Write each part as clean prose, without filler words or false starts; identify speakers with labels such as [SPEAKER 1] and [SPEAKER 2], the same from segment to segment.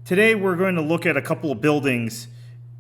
[SPEAKER 1] Today we're going to look at a couple of buildings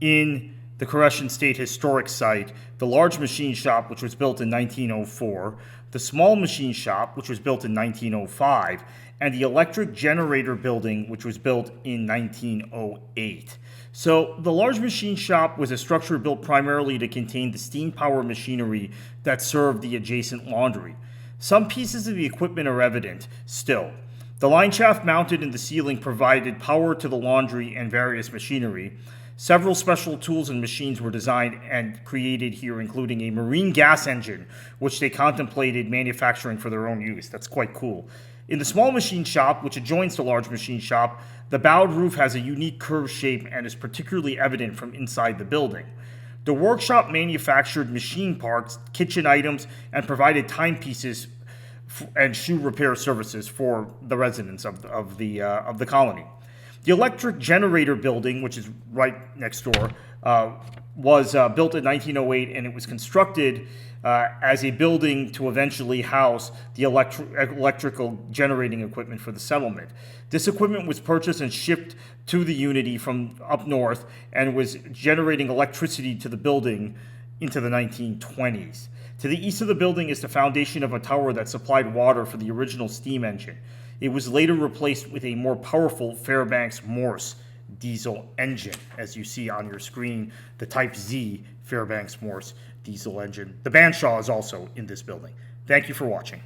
[SPEAKER 1] in the Koreshan State Historic Site: the large machine shop, which was built in 1904, the small machine shop, which was built in 1905, and the electric generator building, which was built in 1908. So the large machine shop was a structure built primarily to contain the steam power machinery that served the adjacent laundry. Some pieces of the equipment are evident still. The line shaft mounted in the ceiling provided power to the laundry and various machinery. Several special tools and machines were designed and created here, including a marine gas engine, which they contemplated manufacturing for their own use. That's quite cool. In the small machine shop, which adjoins the large machine shop, the bowed roof has a unique curved shape and is particularly evident from inside the building. The workshop manufactured machine parts, kitchen items, and provided timepieces and shoe repair services for the residents of the colony. The electric generator building, which is right next door, was built in 1908, and it was constructed as a building to eventually house the electrical generating equipment for the settlement. This equipment was purchased and shipped to the Unity from up north and was generating electricity to the building into the 1920s. To the east of the building is the foundation of a tower that supplied water for the original steam engine. It was later replaced with a more powerful Fairbanks-Morse diesel engine, as you see on your screen, the Type Z Fairbanks-Morse diesel engine. The Banshaw is also in this building. Thank you for watching.